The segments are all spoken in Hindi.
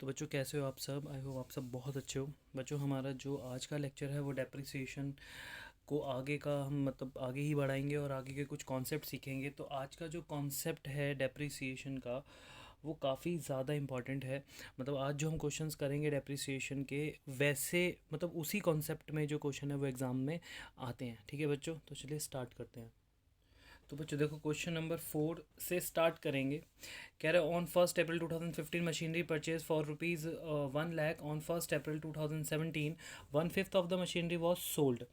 तो बच्चों कैसे हो आप सब। आई होप आप सब बहुत अच्छे हो। बच्चों हमारा जो आज का लेक्चर है वो डेप्रिसिएशन को आगे का हम मतलब आगे ही बढ़ाएंगे और आगे के कुछ कॉन्सेप्ट सीखेंगे। तो आज का जो कॉन्सेप्ट है डेप्रिसिएशन का वो काफ़ी ज़्यादा इम्पॉर्टेंट है। मतलब आज जो हम क्वेश्चंस करेंगे डेप्रिसिएशन के वैसे मतलब उसी कॉन्सेप्ट में जो क्वेश्चन है वो एग्ज़ाम में आते हैं। ठीक है बच्चों, तो चलिए स्टार्ट करते हैं। तो बच्चों देखो क्वेश्चन नंबर 4 से स्टार्ट करेंगे। कह रहे on 1 April 2015 machinery purchase for rupees 1 lakh. On 1 April 2017 1/5 of the machinery was sold.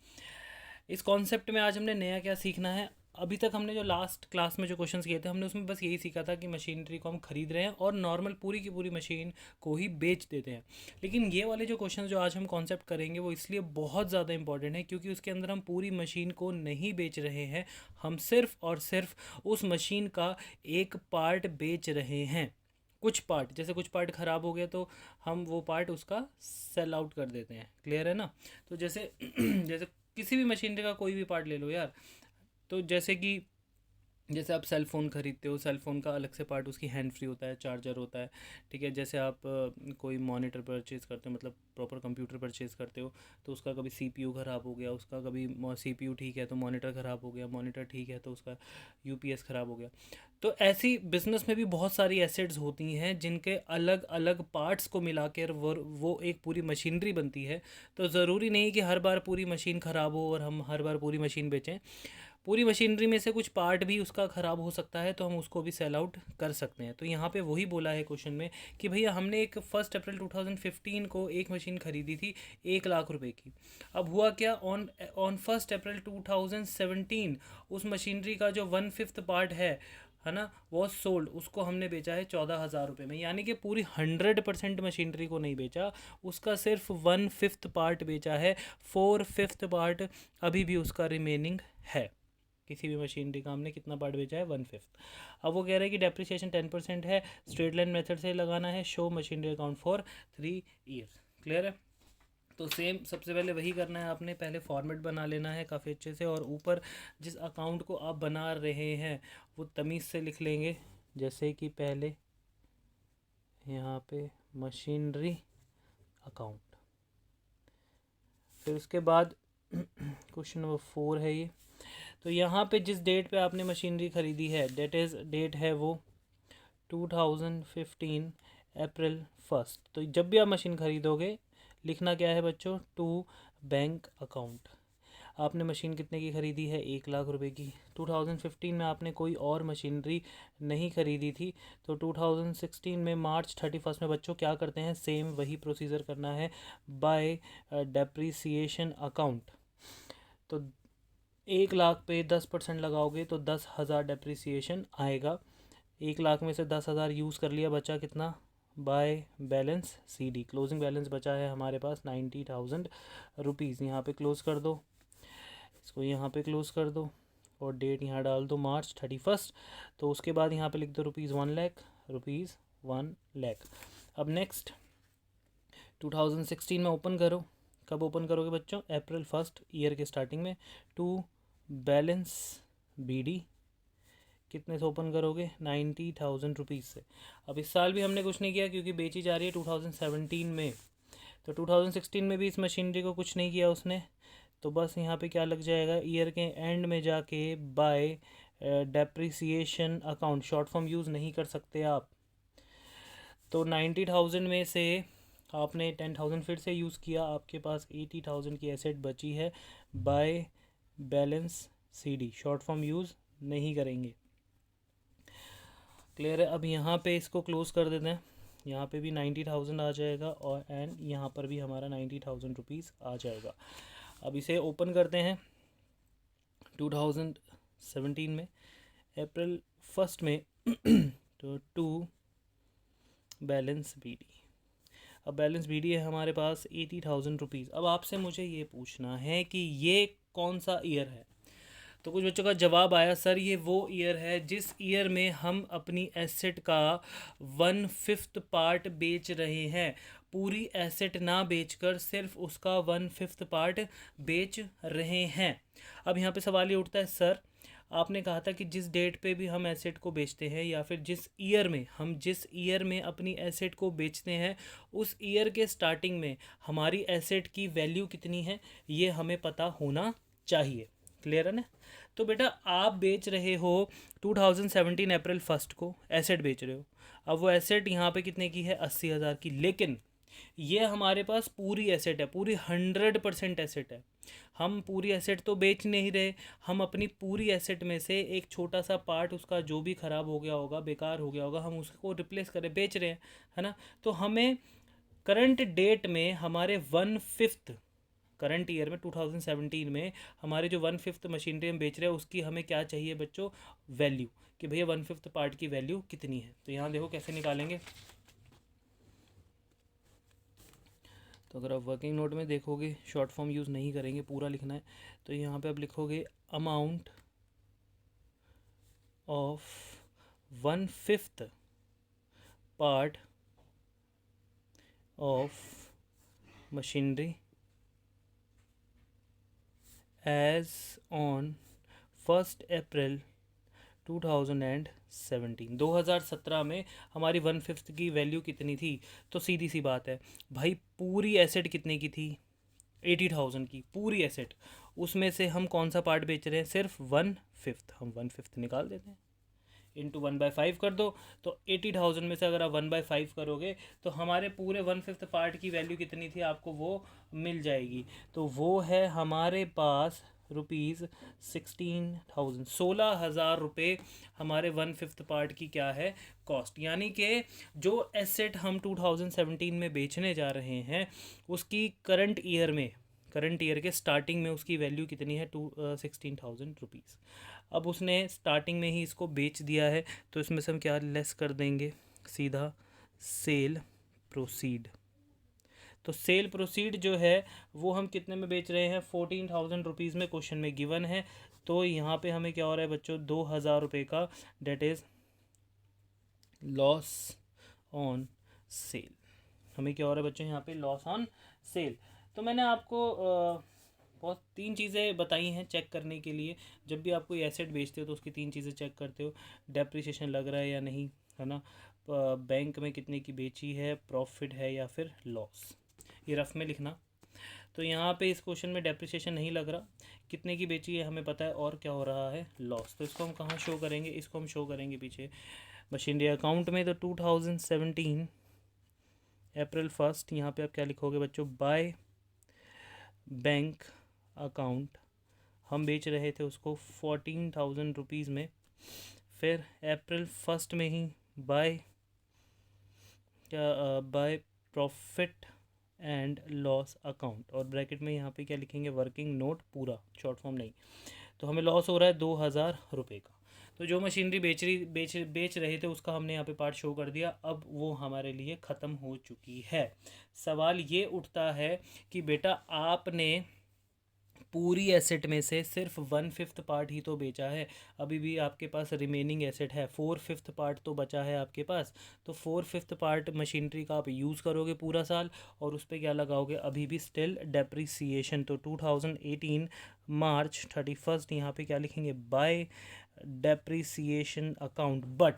इस कॉन्सेप्ट में आज हमने नया क्या सीखना है। अभी तक हमने जो लास्ट क्लास में जो क्वेश्चंस किए थे हमने उसमें बस यही सीखा था कि मशीनरी को हम खरीद रहे हैं और नॉर्मल पूरी की पूरी मशीन को ही बेच देते हैं। लेकिन ये वाले जो क्वेश्चंस जो आज हम कॉन्सेप्ट करेंगे वो इसलिए बहुत ज़्यादा इंपॉर्टेंट है क्योंकि उसके अंदर हम पूरी मशीन को नहीं बेच रहे हैं, हम सिर्फ और सिर्फ उस मशीन का एक पार्ट बेच रहे हैं। कुछ पार्ट, जैसे कुछ पार्ट ख़राब हो गया तो हम वो पार्ट उसका सेल आउट कर देते हैं। क्लियर है ना। तो जैसे जैसे किसी भी मशीनरी का कोई भी पार्ट ले लो यार। तो जैसे आप सेल फ़ोन ख़रीदते हो, सेल फ़ोन का अलग से पार्ट उसकी हैंड फ्री होता है, चार्जर होता है। ठीक है, जैसे आप कोई मॉनिटर परचेज़ करते हो मतलब प्रॉपर कंप्यूटर परचेज़ करते हो तो उसका कभी सीपीयू ख़राब हो गया, उसका कभी सीपीयू ठीक है तो मॉनिटर ख़राब हो गया, मॉनिटर ठीक है तो उसका यूपीएस ख़राब हो गया। तो ऐसी बिज़नेस में भी बहुत सारी एसेट्स होती हैं जिनके अलग अलग पार्ट्स को मिलाकर वो एक पूरी मशीनरी बनती है। तो ज़रूरी नहीं कि हर बार पूरी मशीन ख़राब हो और हम हर बार पूरी मशीन बेचें। पूरी मशीनरी में से कुछ पार्ट भी उसका ख़राब हो सकता है तो हम उसको भी सेल आउट कर सकते हैं। तो यहाँ पे वही बोला है क्वेश्चन में कि भैया हमने एक 1 अप्रैल 2015 को एक मशीन ख़रीदी थी 1 लाख रुपए की। अब हुआ क्या, ऑन ऑन 1 अप्रैल 2017 उस मशीनरी का जो 1/5 पार्ट है ना, वो सोल्ड, उसको हमने बेचा है 14,000 रुपये में। यानी कि पूरी 100% मशीनरी को नहीं बेचा, उसका सिर्फ 1/5 पार्ट बेचा है। 4/5 पार्ट अभी भी उसका रिमेनिंग है। किसी भी मशीनरी का हमने कितना पार्ट बेचा है, 1/5। अब वो कह रहे हैं कि डेप्रिसिएशन 10% है, स्ट्रेट लाइन मेथड से लगाना है, show machinery account for 3 years. Clear है। तो सेम सबसे पहले वही करना है, आपने पहले फॉर्मेट बना लेना है काफ़ी अच्छे से और ऊपर जिस अकाउंट को आप बना रहे हैं वो तमीज़ से लिख लेंगे। जैसे कि पहले यहाँ पे मशीनरी अकाउंट, फिर उसके बाद क्वेश्चन नंबर 4 है ये। तो यहाँ पे जिस डेट पे आपने मशीनरी ख़रीदी है डेट है वो 2015 अप्रैल 1। तो जब भी आप मशीन ख़रीदोगे लिखना क्या है बच्चों, टू बैंक अकाउंट। आपने मशीन कितने की ख़रीदी है, 1 लाख रुपए की। 2015 में आपने कोई और मशीनरी नहीं ख़रीदी थी तो 2016 में मार्च 31 में बच्चों क्या करते हैं, सेम वही प्रोसीजर करना है, बाय डेप्रिसिएशन अकाउंट। तो 1 लाख पे 10% लगाओगे तो 10,000 डेप्रिसिएशन आएगा। 1 लाख में से 10,000 यूज़ कर लिया, बचा कितना, by balance CD। Closing balance बचा है हमारे पास 90,000 रुपीज़। यहाँ पे क्लोज़ कर दो, इसको यहाँ पे क्लोज़ कर दो और डेट यहाँ डाल दो मार्च 31। तो उसके बाद यहाँ पे लिख दो ₹1 लाख, ₹1 लाख। अब नेक्स्ट 2016 में ओपन करो। कब ओपन करोगे बच्चों, अप्रैल 1 ईयर के स्टार्टिंग में। टू बैलेंस BD कितने से ओपन करोगे, 90,000 रुपीज़ से। अब इस साल भी हमने कुछ नहीं किया क्योंकि बेची जा रही है 2017 में। तो 2016 में भी इस मशीनरी को कुछ नहीं किया उसने, तो बस यहाँ पे क्या लग जाएगा, ईयर के एंड में जाके bye depreciation account, short form use नहीं कर सकते आप। तो 90,000 में से आपने 10,000 फिर से यूज़ किया, आपके पास 80,000 की एसेट बची है, by balance CD, short form use नहीं करेंगे। क्लियर है। अब यहाँ पे इसको क्लोज़ कर देते हैं, यहाँ पे भी 90,000 आ जाएगा और एंड यहाँ पर भी हमारा 90,000 रुपीज़ आ जाएगा। अब इसे ओपन करते हैं 2017 में अप्रैल 1 में तो टू बैलेंस BD। अब बैलेंस BD है हमारे पास 80,000 रुपीज़। अब आपसे मुझे ये पूछना है कि ये कौन सा ईयर है। तो कुछ बच्चों का जवाब आया, सर ये वो ईयर है जिस ईयर में हम अपनी एसेट का 1/5 पार्ट बेच रहे हैं। पूरी एसेट ना बेचकर सिर्फ उसका 1/5 पार्ट बेच रहे हैं। अब यहाँ पे सवाल ये उठता है, सर आपने कहा था कि जिस डेट पे भी हम एसेट को बेचते हैं या फिर जिस ईयर में अपनी एसेट को बेचते हैं उस ईयर के स्टार्टिंग में हमारी एसेट की वैल्यू कितनी है ये हमें पता होना चाहिए। क्लियर है ना? तो बेटा आप बेच रहे हो 2017 अप्रैल 1 को एसेट बेच रहे हो। अब वो एसेट यहाँ पे कितने की है? 80,000 की। लेकिन ये हमारे पास पूरी एसेट है, पूरी 100% एसेट है। हम पूरी एसेट तो बेच नहीं रहे, हम अपनी पूरी एसेट में से एक छोटा सा पार्ट उसका जो भी ख़राब हो गया होगा, बेकार हो गया होगा, हम उसको रिप्लेस करें, बेच रहे हैं, है ना? तो हमें करंट डेट में हमारे 1/5 करंट ईयर में 2017 में हमारे जो 1/5 मशीनरी हम बेच रहे हैं उसकी हमें क्या चाहिए बच्चों? वैल्यू, कि भैया 1/5 पार्ट की वैल्यू कितनी है। तो यहाँ देखो कैसे निकालेंगे। तो अगर आप वर्किंग नोट में देखोगे, शॉर्ट फॉर्म यूज़ नहीं करेंगे, पूरा लिखना है। तो यहाँ पे आप लिखोगे amount of 1/5 part of machinery as on 1 April 2017 में हमारी 1/5 की वैल्यू कितनी थी? तो सीधी सी बात है भाई, पूरी एसेट कितने की थी? 80,000 की पूरी एसेट। उसमें से हम कौन सा पार्ट बेच रहे हैं? सिर्फ 1/5। हम 1/5 निकाल देते हैं, इंटू 1/5 कर दो। तो 80,000 में से अगर आप 1/5 करोगे तो हमारे पूरे 1/5 पार्ट की वैल्यू कितनी थी आपको वो मिल जाएगी। तो वो है हमारे पास ₹16,000, 16,000 रुपये हमारे 1/5 पार्ट की क्या है? कॉस्ट। यानी कि जो एसेट हम 2017 में बेचने जा रहे हैं उसकी करंट ईयर के स्टार्टिंग में उसकी वैल्यू कितनी है? 16,000 रुपीज़। अब उसने स्टार्टिंग में ही इसको बेच दिया है तो इसमें से हम क्या लेस कर देंगे? सीधा सेल प्रोसीड। तो सेल प्रोसीड जो है वो हम कितने में बेच रहे हैं? 14,000 रुपीज़ में क्वेश्चन में गिवन है। तो यहाँ पे हमें क्या हो रहा है बच्चों? 2,000 रुपये का, that is loss on sale. हमें क्या हो रहा है बच्चों यहाँ पे? Loss on sale. तो मैंने आपको बहुत 3 चीज़ें बताई हैं चेक करने के लिए। जब भी आप कोई एसेट बेचते हो तो उसकी 3 चीज़ें चेक करते हो, डेप्रिसिएशन लग रहा है या नहीं, है ना, बैंक में कितने की बेची है, प्रॉफिट है या फिर लॉस। ये रफ में लिखना। तो यहाँ पे इस क्वेश्चन में डेप्रिसिएशन नहीं लग रहा, कितने की बेची है हमें पता है, और क्या हो रहा है? लॉस। तो इसको हम कहाँ शो करेंगे? इसको हम शो करेंगे पीछे मशीनरी अकाउंट में। तो 2017 अप्रैल 1 यहाँ पे आप क्या लिखोगे बच्चों? बाय बैंक अकाउंट हम बेच रहे थे उसको 14,000 रुपीज़ में। फिर अप्रैल 1 में ही by profit and loss account, और ब्रैकेट में यहाँ पे क्या लिखेंगे? वर्किंग नोट पूरा, शॉर्ट फॉर्म नहीं। तो हमें लॉस हो रहा है 2,000 रुपये का। तो जो मशीनरी बेच रहे थे उसका हमने यहाँ पे पार्ट शो कर दिया। अब वो हमारे लिए ख़त्म हो चुकी है। सवाल ये उठता है कि बेटा आपने पूरी एसेट में से सिर्फ 1/5 पार्ट ही तो बेचा है, अभी भी आपके पास रिमेनिंग एसेट है, 4/5 पार्ट तो बचा है आपके पास। तो 4/5 पार्ट मशीनरी का आप यूज़ करोगे पूरा साल, और उस पर क्या लगाओगे? अभी भी स्टिल डेप्रिसिएशन। तो 2018 मार्च 31 यहाँ पे क्या लिखेंगे? Bye depreciation account. बट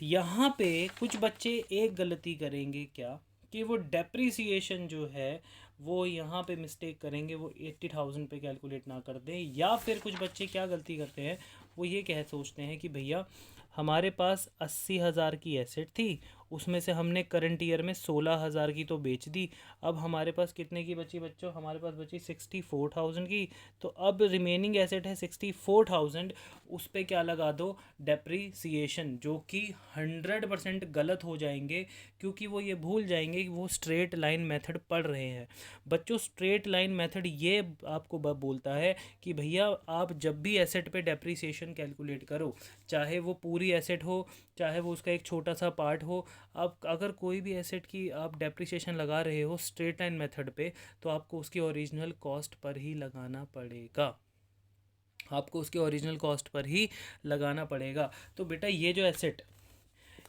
यहाँ पे कुछ बच्चे एक गलती करेंगे, क्या कि वो डेप्रिसिएशन जो है वो यहाँ पे मिस्टेक करेंगे, वो 80,000 पे कैलकुलेट ना कर दें। या फिर कुछ बच्चे क्या गलती करते हैं, वो ये सोचते हैं कि भैया हमारे पास 80,000 की एसेट थी, उसमें से हमने करंट ईयर में 16,000 की तो बेच दी, अब हमारे पास कितने की बची बच्चों? हमारे पास बची 64,000 की। तो अब रिमेनिंग एसेट है 64,000, उस पर क्या लगा दो? डेप्रीसिएशन, जो कि 100% गलत हो जाएंगे, क्योंकि वो ये भूल जाएंगे कि वो स्ट्रेट लाइन मेथड पढ़ रहे हैं। बच्चों स्ट्रेट लाइन मेथड ये आपको बोलता है कि भैया आप जब भी एसेट पे डेप्रीसिएशन कैलकुलेट करो, चाहे वो पूरी एसेट हो चाहे वो उसका एक छोटा सा पार्ट हो, आप अगर कोई भी एसेट की आप डेप्रिसिएशन लगा रहे हो स्ट्रेट लाइन मेथड पे, तो आपको उसकी ओरिजिनल कॉस्ट पर ही लगाना पड़ेगा, आपको उसके ओरिजिनल कॉस्ट पर ही लगाना पड़ेगा। तो बेटा ये जो एसेट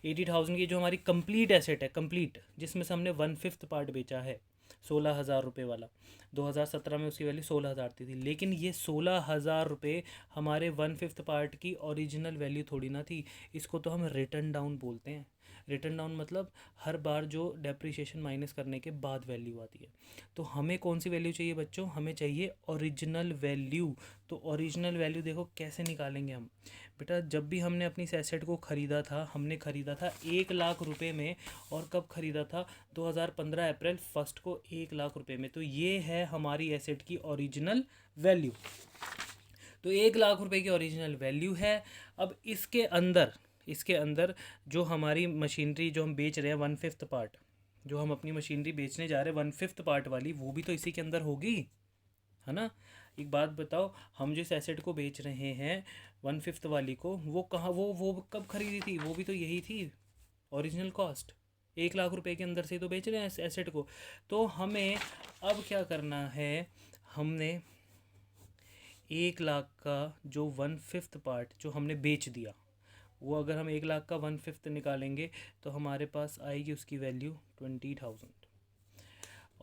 80,000 की जो हमारी कंप्लीट एसेट है, कंप्लीट, जिसमें से हमने 1/5 पार्ट बेचा है, 16,000 रुपये वाला। 2017 में उसकी वैल्यू 16,000 थी, लेकिन ये 16,000 रुपये हमारे 1/5 पार्ट की ओरिजिनल वैल्यू थोड़ी ना थी। इसको तो हम रिटर्न डाउन बोलते हैं। रिटर्न डाउन मतलब हर बार जो डेप्रिसिएशन माइनस करने के बाद वैल्यू आती है। तो हमें कौन सी वैल्यू चाहिए बच्चों? हमें चाहिए ओरिजिनल वैल्यू। तो ओरिजिनल वैल्यू देखो कैसे निकालेंगे हम। बेटा जब भी हमने अपनी इस एसेट को ख़रीदा था, हमने ख़रीदा था 1,00,000 रुपये में। और कब ख़रीदा था? 2015 अप्रैल 1 को 1,00,000 रुपये में। तो ये है हमारी एसेट की ओरिजिनल वैल्यू। तो 1,00,000 रुपये की ओरिजिनल वैल्यू है। अब इसके अंदर जो हमारी मशीनरी जो हम बेच रहे हैं 1/5 पार्ट, जो हम अपनी मशीनरी बेचने जा रहे हैं 1/5 पार्ट वाली, वो भी तो इसी के अंदर होगी, है ना। एक बात बताओ, हम जिस एसेट को बेच रहे हैं 1/5 वाली को, वो कहाँ, वो कब खरीदी थी? वो भी तो यही थी ओरिजिनल कॉस्ट। 1,00,000 रुपये के अंदर से तो बेच रहे हैं एसेट को। तो हमें अब क्या करना है, हमने 1,00,000 का जो 1/5 पार्ट जो हमने बेच दिया, वो अगर हम 1,00,000 का 1/5 निकालेंगे तो हमारे पास आएगी उसकी वैल्यू 20,000।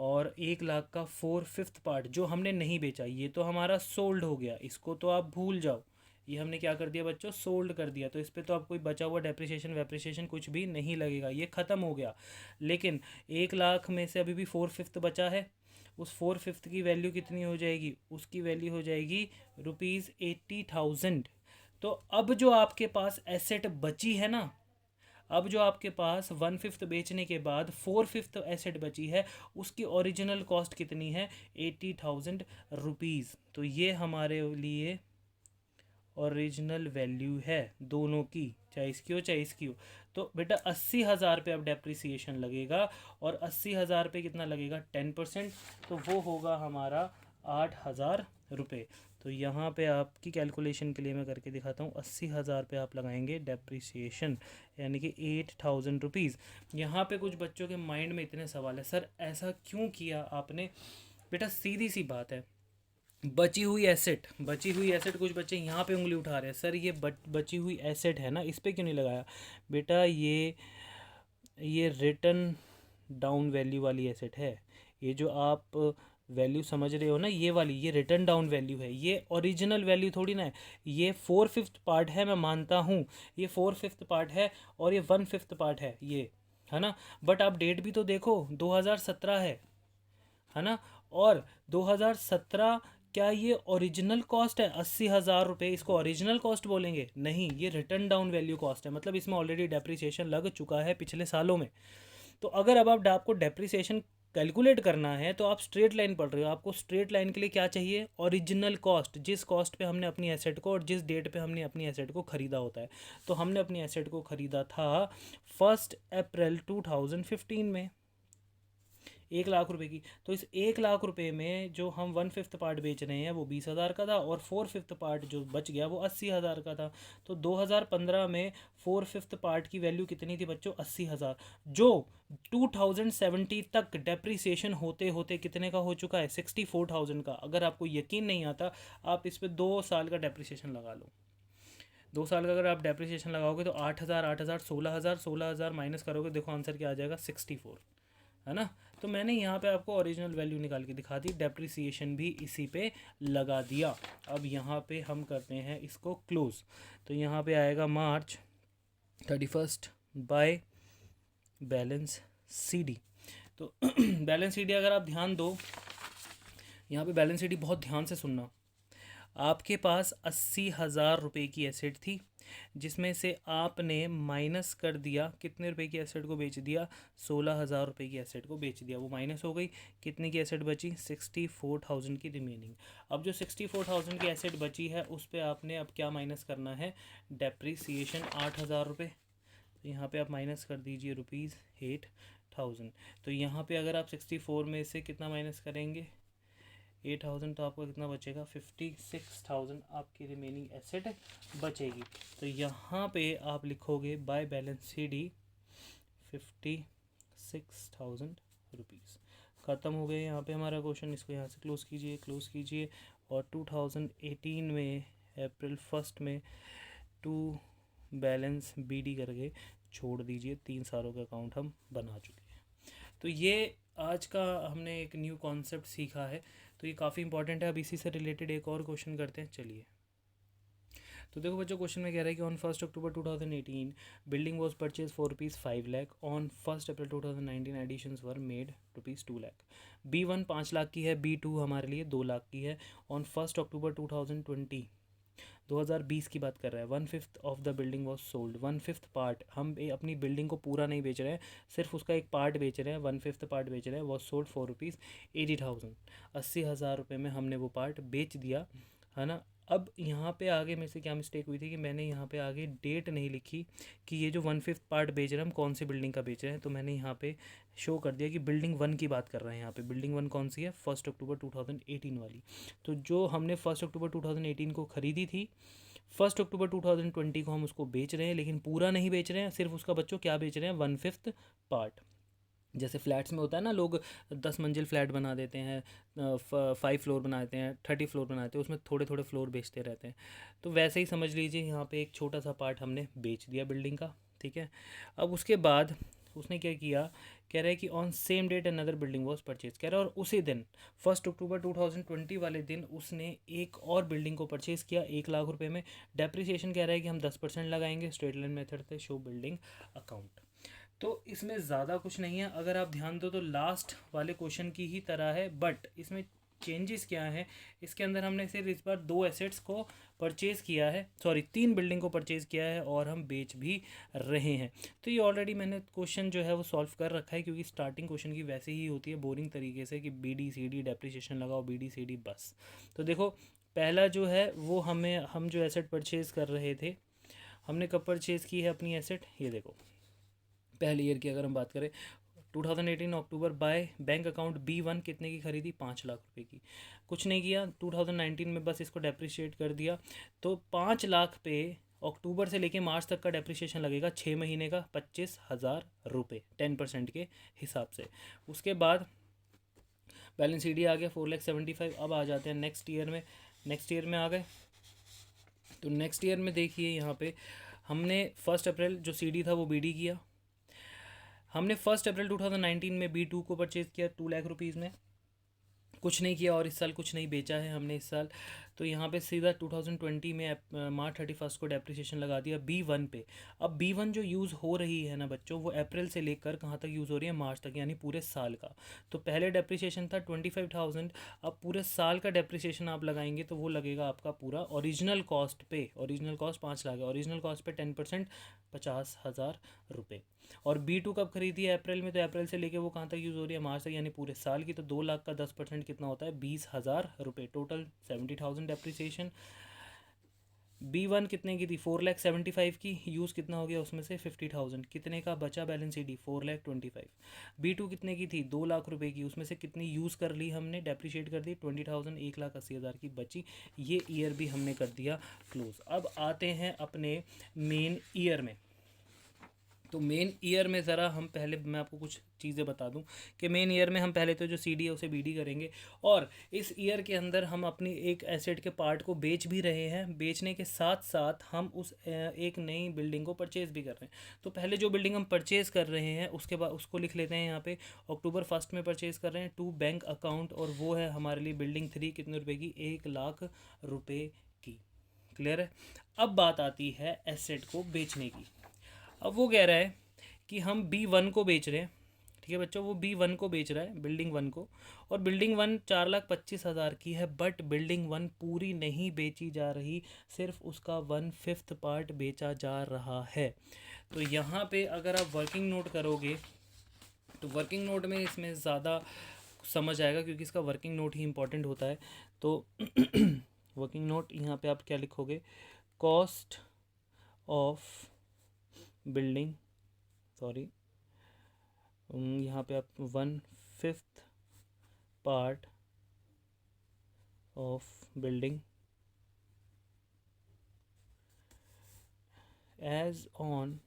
और 1,00,000 का 4/5 पार्ट जो हमने नहीं बेचा, ये तो हमारा सोल्ड हो गया, इसको तो आप भूल जाओ। ये हमने क्या कर दिया बच्चों? सोल्ड कर दिया। तो इस पर तो आप कोई बचा हुआ डेप्रिसिएशन वेप्रिसिएशन कुछ भी नहीं लगेगा, ये ख़त्म हो गया। लेकिन 1,00,000 में से अभी भी 4/5 बचा है। उस 4/5 की वैल्यू कितनी हो जाएगी? उसकी वैल्यू हो जाएगी ₹80,000। तो अब जो आपके पास एसेट बची है ना, अब जो आपके पास 1/5 बेचने के बाद 4/5 एसेट बची है, उसकी ओरिजिनल कॉस्ट कितनी है? 80,000 रुपीज़। तो ये हमारे लिए ओरिजिनल वैल्यू है दोनों की, चाहे इसकी हो चाहे इसकी हो। तो बेटा 80,000 पे अब डेप्रिसिएशन लगेगा, और 80,000 पे कितना लगेगा? 10%। तो वो होगा हमारा 8,000 रुपये। तो यहाँ पे आपकी कैलकुलेशन के लिए मैं करके दिखाता हूँ। 80,000 पे आप लगाएंगे डेप्रिसिएशन, यानी कि 8,000 रुपीज़। यहाँ पे कुछ बच्चों के माइंड में इतने सवाल है, सर ऐसा क्यों किया आपने? बेटा सीधी सी बात है, बची हुई एसेट कुछ बच्चे यहाँ पे उंगली उठा रहे हैं, सर ये बची हुई एसेट है ना, इस पर क्यों नहीं लगाया? बेटा ये रिटर्न डाउन वैल्यू वाली एसेट है। ये जो आप वैल्यू समझ रहे हो ना, ये वाली, ये रिटर्न डाउन वैल्यू है, ये ओरिजिनल वैल्यू थोड़ी ना है। ये 4/5 पार्ट है, मैं मानता हूँ ये 4/5 पार्ट है, और ये 1/5 पार्ट है, ये है ना। बट आप डेट भी तो देखो, 2017 है ना। और 2017, क्या ये ओरिजिनल कॉस्ट है 80,000 रुपये? इसको ओरिजिनल कॉस्ट बोलेंगे? नहीं, ये रिटर्न डाउन वैल्यू कॉस्ट है, मतलब इसमें ऑलरेडी डेप्रिसिएशन लग चुका है पिछले सालों में। तो अगर अब आपको डेप्रिसिएशन कैलकुलेट करना है तो आप स्ट्रेट लाइन पढ़ रहे हो, आपको स्ट्रेट लाइन के लिए क्या चाहिए? ओरिजिनल कॉस्ट, जिस कॉस्ट पे हमने अपनी एसेट को और जिस डेट पे हमने अपनी एसेट को ख़रीदा होता है। तो हमने अपनी एसेट को ख़रीदा था 1 अप्रैल 2015 में 1,00,000 रुपये की। तो इस 1,00,000 रुपये में जो हम 1/5 पार्ट बेच रहे हैं वो 20,000 का था, और 4/5 पार्ट जो बच गया वो 80,000 का था। तो 2015 में 4/5 पार्ट की वैल्यू कितनी थी बच्चों? 80,000, जो 2070 तक डेप्रिसिएशन होते होते कितने का हो चुका है? 64,000 का। अगर आपको यकीन नहीं आता, आप इस पर 2 साल का डेप्रिसिएशन लगा लो। 2 साल का अगर आप डेप्रिसिएशन लगाओगे तो 8,000 8,000 16,000 16,000 माइनस करोगे, देखो आंसर क्या आ जाएगा? 64, है ना। तो मैंने यहाँ पे आपको ओरिजिनल वैल्यू निकाल के दिखा दी, डेप्रिसिएशन भी इसी पे लगा दिया। अब यहाँ पे हम करते हैं इसको क्लोज। तो यहाँ पे आएगा मार्च 31 बाय बैलेंस सीडी। तो बैलेंस सीडी अगर आप ध्यान दो, यहाँ पे बैलेंस सीडी बहुत ध्यान से सुनना। आपके पास 80,000 रुपये की एसेट थी, जिसमें से आपने माइनस कर दिया, कितने रुपए की एसेट को बेच दिया? 16,000 रुपये की एसेट को बेच दिया, वो माइनस हो गई। कितने की एसेट बची? 64,000 की रिमेनिंग। अब जो 64,000 की एसेट बची है उस पर आपने अब क्या माइनस करना है? डेप्रीसिएशन 8,000 रुपये। तो यहाँ पे आप माइनस कर दीजिए ₹8,000। तो यहाँ पे अगर आप 64 में से कितना माइनस करेंगे? 8,000, तो आपको कितना बचेगा? 56,000 आपकी रिमेनिंग एसेट बचेगी। तो यहाँ पे आप लिखोगे बाय बैलेंस सीडी 56,000 रुपीज़। ख़त्म हो गए यहाँ पे हमारा क्वेश्चन। इसको यहाँ से क्लोज़ कीजिए। और 2018 में अप्रैल 1 में टू बैलेंस बीडी करके छोड़ दीजिए। 3 सालों का अकाउंट हम बना चुके हैं। तो ये आज का हमने एक न्यू कॉन्सेप्ट सीखा है, तो ये काफ़ी इंपॉर्टेंट है। अब इसी से रिलेटेड एक और क्वेश्चन करते हैं, चलिए। तो देखो बच्चों, क्वेश्चन में कह रहा है कि on 1 October 2018 building was purchase for rupees 5 lakh, on 1 April 2019 additions were made rupees 2 lakh. B1 5 lakh की है, B2 हमारे लिए 2 लाख की है। ऑन 1 अक्टूबर 2020 की बात कर रहा है, 1/5 of the building was sold, 1/5 part, हम अपनी बिल्डिंग को पूरा नहीं बेच रहे हैं, सिर्फ उसका एक पार्ट बेच रहे हैं, 1/5 पार्ट बेच रहे हैं, वॉज सोल्ड फॉर रुपीज़ 80,000, 80,000 रुपये में हमने वो पार्ट बेच दिया, है ना। अब यहाँ पे आगे मेरे से क्या मिस्टेक हुई थी कि मैंने यहाँ पे आगे डेट नहीं लिखी कि ये जो 1/5 पार्ट बेच रहे हैं हम कौन सी बिल्डिंग का बेच रहे हैं, तो मैंने यहाँ पे शो कर दिया कि बिल्डिंग 1 की बात कर रहे हैं। यहाँ पे बिल्डिंग 1 कौन सी है, 1 अक्टूबर 2018 वाली। तो जो हमने 1 अक्टूबर 2018 को ख़रीदी थी, 1 अक्टूबर 2020 को हम उसको बेच रहे हैं, लेकिन पूरा नहीं बेच रहे हैं, सिर्फ उसका बच्चों क्या बेच रहे हैं, 1/5 पार्ट। जैसे फ्लैट्स में होता है ना, लोग 10 मंजिल फ्लैट बना देते हैं, 5 फ्लोर बना देते हैं, 30 फ्लोर बनाते हैं, उसमें थोड़े थोड़े फ्लोर बेचते रहते हैं। तो वैसे ही समझ लीजिए यहाँ पे एक छोटा सा पार्ट हमने बेच दिया बिल्डिंग का, ठीक है। अब उसके बाद उसने क्या किया, कह रहा है कि on same date another building was purchase, कह रहा है और उसी दिन 1 अक्टूबर 2020 वाले दिन उसने एक और बिल्डिंग को परचेज़ किया 1 लाख रुपए में। डेप्रिसिएशन कह रहा है कि हम 10% लगाएंगे, स्ट्रेट लाइन मेथड से शो बिल्डिंग अकाउंट। तो इसमें ज़्यादा कुछ नहीं है, अगर आप ध्यान दो तो लास्ट वाले क्वेश्चन की ही तरह है, बट इसमें चेंजेस क्या है, इसके अंदर हमने सिर्फ इस बार 2 एसेट्स को परचेज़ किया है, सॉरी 3 बिल्डिंग को परचेज़ किया है और हम बेच भी रहे हैं। तो ये ऑलरेडी मैंने क्वेश्चन जो है वो सॉल्व कर रखा है, क्योंकि स्टार्टिंग क्वेश्चन की वैसे ही होती है बोरिंग तरीके से कि BD CD डेप्रिसिएशन लगाओ, BD CD बस। तो देखो पहला जो है वो हम जो एसेट परचेज़ कर रहे थे, हमने कब परचेज़ की है अपनी एसेट, ये देखो पहले ईयर की अगर हम बात करें 2018 अक्टूबर, बाय बैंक अकाउंट B1 कितने की खरीदी, 5 लाख रुपए की। कुछ नहीं किया 2019 में, बस इसको डेप्रिशिएट कर दिया। तो 5 लाख पे अक्टूबर से लेके मार्च तक का डेप्रिसिएशन लगेगा 6 महीने का 25,000 रुपये 10% के हिसाब से। उसके बाद बैलेंस CD आ गया 4,75,000। अब आ जाते हैं नेक्स्ट ईयर में, नेक्स्ट ईयर में आ गए तो नेक्स्ट ईयर में देखिए यहाँ पे हमने 1 अप्रैल जो CD था वो BD किया, हमने 1 अप्रैल 2019 में B2 को परचेज़ किया 2 लाख रुपीज़ में, कुछ नहीं किया और इस साल कुछ नहीं बेचा है हमने इस साल। तो यहाँ पे सीधा 2020 में मार्च 31 को डेप्रिसिएशन लगा दिया B1 पे। अब B1 जो यूज़ हो रही है ना बच्चों, वो अप्रैल से लेकर कहाँ तक यूज़ हो रही है, मार्च तक, यानी पूरे साल का। तो पहले डेप्रिसिएशन था 25,000, अब पूरे साल का डेप्रिसिएशन आप लगाएंगे तो वो लगेगा आपका पूरा ओरिजिनल कॉस्ट पे, ओरिजिनल कॉस्ट 5 लाख है, ओरिजिनल कॉस्ट पे 10% 50,000 रुपये। और B2 कब खरीदी है, अप्रैल में, तो अप्रैल से लेके वो कहाँ तक यूज़ हो रही है, मार्च तक, यानी पूरे साल की। तो 2 लाख का 10% कितना होता है, 20,000 रुपये, टोटल 70,000 डेप्रिसिएशन। B1 कितने की थी, 4,75,000 की, यूज़ कितना हो गया उसमें से 50,000, कितने का बचा बैलेंस CD 4,25,000। B2 कितने की थी, 2 लाख रुपए की, उसमें से कितनी यूज़ कर ली हमने, डेप्रिशिएट कर दी 20,000, 1,80,000 की बची। ये ईयर भी हमने कर दिया क्लोज। अब आते हैं अपने मेन ईयर में। तो मेन ईयर में ज़रा हम पहले, मैं आपको कुछ चीज़ें बता दूं कि मेन ईयर में हम पहले तो जो CD है उसे BD करेंगे, और इस ईयर के अंदर हम अपनी एक एसेट के पार्ट को बेच भी रहे हैं, बेचने के साथ साथ हम उस एक नई बिल्डिंग को परचेज़ भी कर रहे हैं। तो पहले जो बिल्डिंग हम परचेज़ कर रहे हैं उसके बाद उसको लिख लेते हैं यहाँ पे, अक्टूबर 1 में परचेज़ कर रहे हैं टू बैंक अकाउंट, और वो है हमारे लिए बिल्डिंग 3, कितने रुपए की, 1 लाख रुपए की। क्लियर है। अब बात आती है एसेट को बेचने की। अब वो कह रहा है कि हम B1 को बेच रहे हैं, ठीक है बच्चों, वो B1 को बेच रहा है, बिल्डिंग 1 को, और बिल्डिंग 1 4,25,000 की है, बट बिल्डिंग 1 पूरी नहीं बेची जा रही, सिर्फ उसका 1/5 पार्ट बेचा जा रहा है। तो यहाँ पे अगर आप वर्किंग नोट करोगे तो वर्किंग नोट में इसमें ज़्यादा समझ आएगा, क्योंकि इसका वर्किंग नोट ही इम्पोर्टेंट होता है। तो वर्किंग नोट यहाँ पे आप क्या लिखोगे, कॉस्ट ऑफ बिल्डिंग, सॉरी यहाँ पे आप 1/5 part of building as on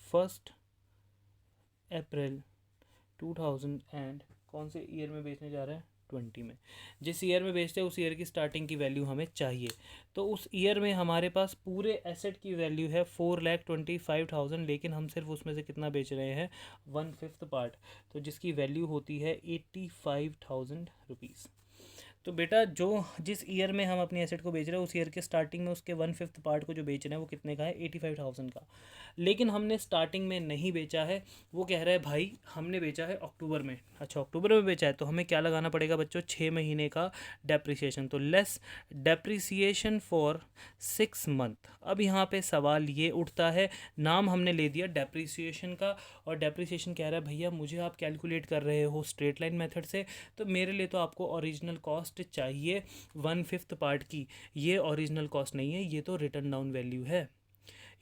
1 April 2000 and कौन से ईयर में बेचने जा रहे हैं, 2020 में। जिस ईयर में बेचते हैं उस ईयर की स्टार्टिंग की वैल्यू हमें चाहिए। तो उस ईयर में हमारे पास पूरे एसेट की वैल्यू है 4,25,000, लेकिन हम सिर्फ उसमें से कितना बेच रहे हैं, 1/5 पार्ट, तो जिसकी वैल्यू होती है 85,000 रुपीज़। तो बेटा जो जिस ईयर में हम अपनी एसेट को बेच रहे हैं उस ईयर के स्टार्टिंग में उसके 1/5 पार्ट को जो बेच रहे हैं वो कितने का है, 85,000 का। लेकिन हमने स्टार्टिंग में नहीं बेचा है, वो कह रहा है भाई हमने बेचा है अक्टूबर में। अच्छा, अक्टूबर में बेचा है तो हमें क्या लगाना पड़ेगा बच्चों, 6 महीने का डेप्रिसिएशन। तो लेस डेप्रिसिएशन फॉर 6 मंथ। अब यहाँ पे सवाल ये उठता है, नाम हमने ले दिया डेप्रिसिएशन का, और डेप्रिसिएशन कह रहा है भैया मुझे आप कैलकुलेट कर रहे हो स्ट्रेट लाइन मेथड से, तो मेरे लिए तो आपको ओरिजिनल कॉस्ट चाहिए 1/5 पार्ट की। ये ओरिजिनल कॉस्ट नहीं है, ये तो रिटर्न डाउन वैल्यू है।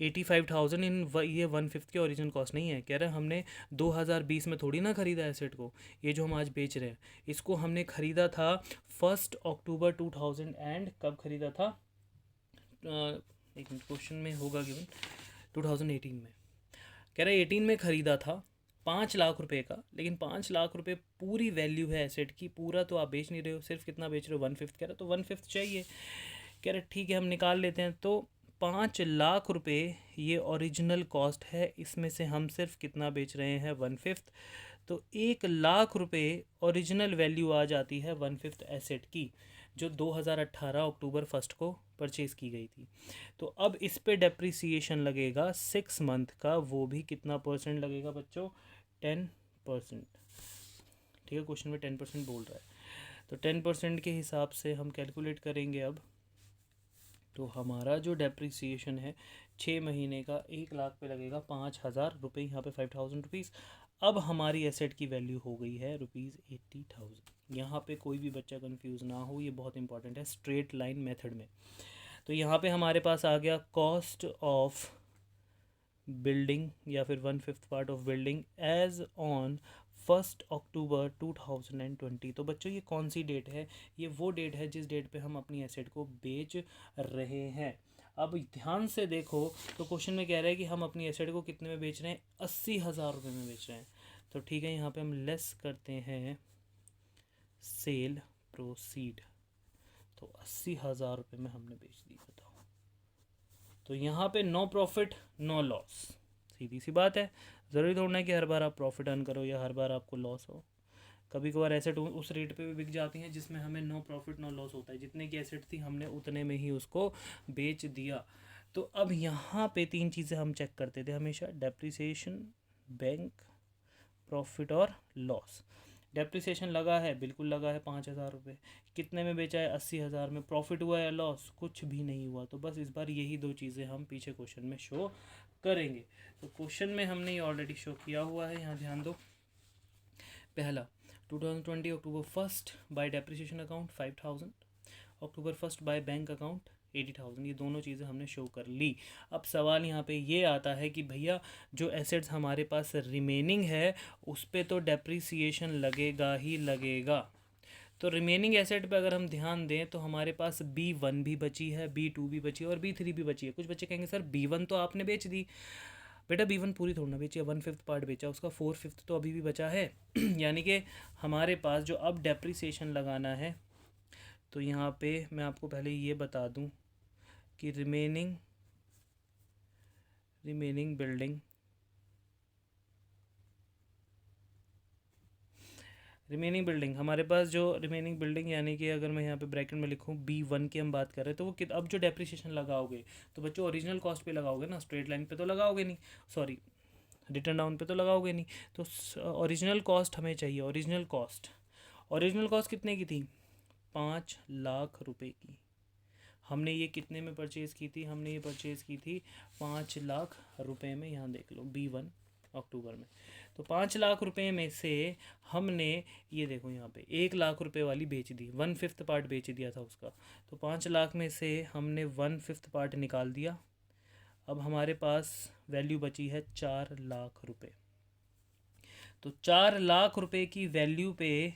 85,000 इन ये 1/5 की ओरिजिनल कॉस्ट नहीं है। कह रहे हैं हमने 2020 में थोड़ी ना ख़रीदा एसेट को, ये जो हम आज बेच रहे हैं इसको हमने ख़रीदा था 1 अक्टूबर 2000 एंड कब ख़रीदा था, एक मिनट क्वेश्चन में होगा गिवन, 2018 में। कह रहे 18 में ख़रीदा था 5 लाख रुपए का, लेकिन 5 लाख रुपए पूरी वैल्यू है एसेट की, पूरा तो आप बेच नहीं रहे हो, सिर्फ कितना बेच रहे हो, 1/5। कह रहे तो 1/5 चाहिए। कह रहे ठीक है हम निकाल लेते हैं। तो 5 लाख रुपए ये ओरिजिनल कॉस्ट है, इसमें से हम सिर्फ कितना बेच रहे हैं, 1/5। तो 1 लाख रुपए ओरिजिनल वैल्यू आ जाती है 1/5 एसेट की, जो 2018 अक्टूबर 1 को परचेज़ की गई थी। तो अब इस पे डेप्रिसिएशन लगेगा 6 मंथ का, वो भी कितना परसेंट लगेगा बच्चों, 10%। ठीक है, क्वेश्चन में 10% बोल रहा है, तो 10% के हिसाब से हम कैलकुलेट करेंगे अब। तो हमारा जो डेप्रिसिएशन है 6 महीने का 1 लाख पे लगेगा 5,000 रुपये, यहाँ पे 5,000 रुपीज़। अब हमारी एसेट की वैल्यू हो गई है ₹80,000। यहाँ पे कोई भी बच्चा कंफ्यूज ना हो, ये बहुत इंपॉर्टेंट है स्ट्रेट लाइन मेथड में। तो यहाँ पे हमारे पास आ गया कॉस्ट ऑफ बिल्डिंग या फिर 1/5 part of building as on 1 October 2020। तो बच्चों ये कौन सी डेट है, ये वो डेट है जिस डेट पे हम अपनी एसेट को बेच रहे हैं। अब ध्यान से देखो, तो क्वेश्चन में कह रहा है कि हम अपनी एसेट को कितने में बेच रहे हैं, 80,000 रुपये में बेच रहे हैं। तो ठीक है, यहाँ पे हम लेस करते हैं सेल प्रोसीड, तो 80,000 रुपये में हमने बेच दी, बताओ। तो यहाँ पे नो प्रॉफिट नो लॉस, सीधी सी बात है। ज़रूरी थोड़ा है कि हर बार आप प्रॉफिट अर्न करो या हर बार आपको लॉस हो। कभी कभार एसेट उस रेट पे भी बिक जाती हैं जिसमें हमें नो प्रॉफिट नो लॉस होता है, जितने की एसेट थी हमने उतने में ही उसको बेच दिया। तो अब यहाँ पे 3 चीज़ें हम चेक करते थे हमेशा, डेप्रिसिएशन, बैंक प्रॉफिट और लॉस। डेप्रिसिएशन लगा है, बिल्कुल लगा है 5,000 रुपये, कितने में बेचा है, 80,000 में। प्रॉफिट हुआ या लॉस, कुछ भी नहीं हुआ। तो बस इस बार यही 2 चीज़ें हम पीछे क्वेश्चन में शो करेंगे। तो क्वेश्चन में हमने ये ऑलरेडी शो किया हुआ है, यहाँ ध्यान दो। पहला 2020 अक्टूबर 1 bye depreciation account 5,000, October 1 by bank account 80,000, ये दोनों चीज़ें हमने शो कर ली। अब सवाल यहाँ पे ये आता है कि भैया जो एसेट्स हमारे पास रिमेनिंग है उस पर तो डेप्रिसिएशन लगेगा ही लगेगा। तो रिमेनिंग एसेट पे अगर हम ध्यान दें तो हमारे पास B1 भी बची है, B2 भी बची है और B3 भी बची है। कुछ बच्चे कहेंगे सर B1 तो आपने बेच दी। बेटा B1 पूरी थोड़ा ना बेची है, 1/5 पार्ट बेचा, उसका 4/5 तो अभी भी बचा है। यानी कि हमारे पास जो अब डेप्रिसिएशन लगाना है, तो यहाँ पे मैं आपको पहले ये बता दूँ कि रिमेनिंग बिल्डिंग, हमारे पास जो रिमेनिंग बिल्डिंग, यानी कि अगर मैं यहाँ पे ब्रैकेट में लिखूँ B1 की हम बात कर रहे हैं, तो वो अब जो डेप्रिसिएशन लगाओगे तो बच्चों ओरिजिनल कॉस्ट पे लगाओगे ना, स्ट्रेट लाइन पे तो लगाओगे नहीं, सॉरी रिटर्न डाउन पे तो लगाओगे नहीं। तो ओरिजिनल कॉस्ट हमें चाहिए। ओरिजिनल कॉस्ट कितने की थी, 5 लाख रुपए की। हमने ये कितने में परचेज़ की थी, हमने ये परचेज़ की थी 5 लाख रुपए में। यहाँ देख लो B1 अक्टूबर में। तो 5 लाख रुपए में से हमने ये देखो यहाँ पे 1 लाख रुपए वाली बेच दी, 1/5 पार्ट बेच दिया था उसका। तो 5 लाख में से हमने 1/5 पार्ट निकाल दिया। अब हमारे पास वैल्यू बची है 4 लाख रुपए। तो 4 लाख रुपए की वैल्यू पे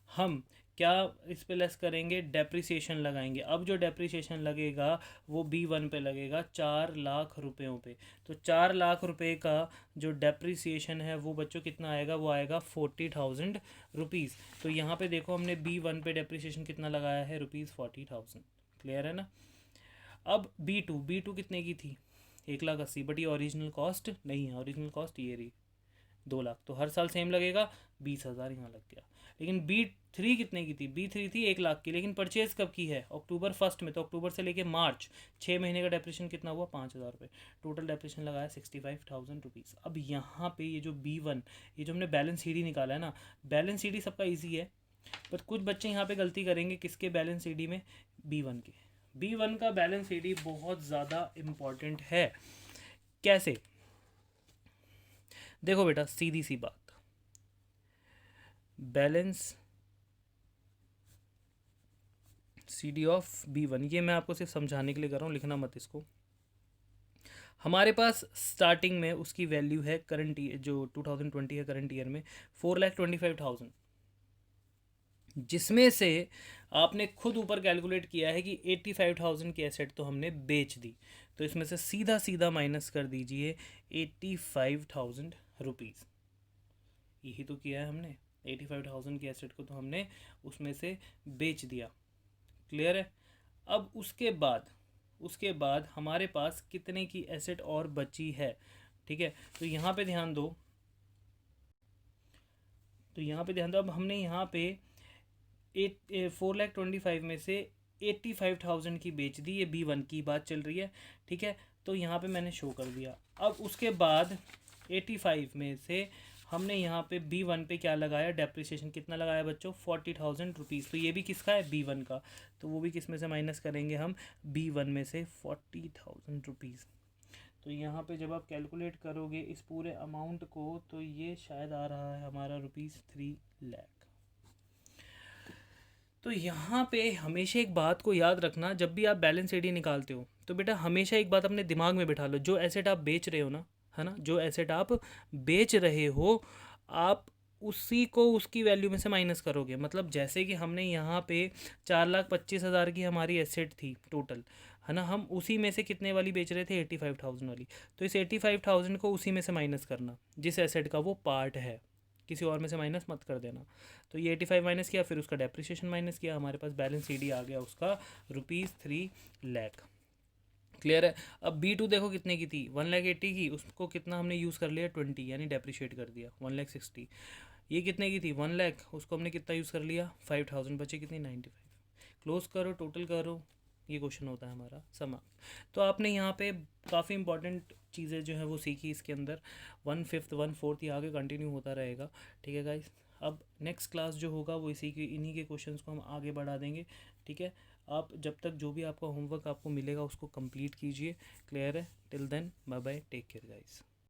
हम क्या इस पे लेस करेंगे, डेप्रिसिएशन लगाएंगे। अब जो डेप्रिसिएशन लगेगा वो B1 पे लगेगा 4 लाख रुपयों पे। तो 4 लाख रुपए का जो डेप्रिसिएशन है वो बच्चों कितना आएगा, वो आएगा 40,000 रुपीज़। तो यहाँ पे देखो हमने B1 पे डेप्रिसिएशन कितना लगाया है, ₹40,000। क्लियर है ना। अब B2 कितने की थी, 1,80,000, बट ये ओरिजिनल कॉस्ट नहीं है, ओरिजिनल कॉस्ट ये रही 2 लाख। तो हर साल सेम लगेगा, 20,000 यहाँ लग गया। लेकिन B3 कितने की थी, B3 थी 1 लाख की, लेकिन परचेज कब की है, अक्टूबर 1 में। तो अक्टूबर से लेके मार्च 6 महीने का डेप्रिसिएशन कितना हुआ, 5,000 रुपये। टोटल डेप्रिसिएशन लगाया 65,000 रुपीज़। अब यहाँ पे ये जो B1, ये जो हमने बैलेंस CD निकाला है ना, बैलेंस CD सबका ईजी है, बट कुछ बच्चे यहाँ पे गलती करेंगे, किसके बैलेंस CD में, B1 के। B1 का बैलेंस CD बहुत ज़्यादा इम्पॉर्टेंट है। कैसे, देखो बेटा सीधी सी बात, बैलेंस CD ऑफ B1, ये मैं आपको सिर्फ समझाने के लिए कर रहा हूँ, लिखना मत इसको। हमारे पास स्टार्टिंग में उसकी वैल्यू है करंट ईयर, जो 2020 है करंट ईयर में, 4,25,000, जिसमें से आपने खुद ऊपर कैलकुलेट किया है कि 85,000 की एसेट तो हमने बेच दी। तो इसमें से सीधा सीधा माइनस कर दीजिए 85,000 रुपीज़। यही तो किया है हमने, 85,000 की एसेट को तो हमने उसमें से बेच दिया। क्लियर है। अब उसके बाद हमारे पास कितने की एसेट और बची है, ठीक है। तो यहाँ पे ध्यान दो, अब हमने यहाँ पे 4,25,000 में से 85,000 की बेच दी, ये B1 की बात चल रही है, ठीक है। तो यहाँ पे मैंने शो कर दिया। अब उसके बाद 85 में से हमने यहाँ पे B1 पे क्या लगाया, डेप्रिसिएशन कितना लगाया बच्चों, 40,000 रुपीज़। तो ये भी किसका है, B1 का। तो वो भी किस में से माइनस करेंगे हम, B1 में से 40,000 रुपीज़। तो यहाँ पे जब आप कैलकुलेट करोगे इस पूरे अमाउंट को, तो ये शायद आ रहा है हमारा ₹3 लाख। तो यहाँ पे हमेशा एक बात को याद रखना, जब भी आप बैलेंस CD निकालते हो तो बेटा हमेशा एक बात अपने दिमाग में बिठा लो, जो एसेट आप बेच रहे हो ना, है ना, जो एसेट आप बेच रहे हो, आप उसी को उसकी वैल्यू में से माइनस करोगे। मतलब जैसे कि हमने यहाँ पे 4,25,000 की हमारी एसेट थी टोटल, है ना, हम उसी में से कितने वाली बेच रहे थे, 85,000 वाली। तो इस 85,000 को उसी में से माइनस करना जिस एसेट का वो पार्ट है, किसी और में से माइनस मत कर देना। तो ये 85 माइनस किया, फिर उसका डेप्रिसिएशन माइनस किया, हमारे पास बैलेंस CD आ गया उसका ₹3 लाख। क्लियर है। अब B2 देखो कितने की थी, 1,80,000 की, उसको कितना हमने यूज़ कर लिया, 20, यानी डेप्रिशिएट कर दिया, 1,60,000। ये कितने की थी, 1 लाख, उसको हमने कितना यूज़ कर लिया, 5,000, बचे कितनी, 95। क्लोज करो, टोटल करो, ये क्वेश्चन होता है हमारा समाप्त। तो आपने यहाँ पे काफ़ी इंपॉर्टेंट चीज़ें जो है वो सीखी इसके अंदर, 1/5 1/4 ये आगे कंटिन्यू होता रहेगा, ठीक है गाइस। अब नेक्स्ट क्लास जो होगा वो इन्हीं के क्वेश्चंस को हम आगे बढ़ा देंगे, ठीक है। आप जब तक जो भी आपका होमवर्क आपको मिलेगा उसको कंप्लीट कीजिए। क्लियर है। Till then bye bye, take care guys.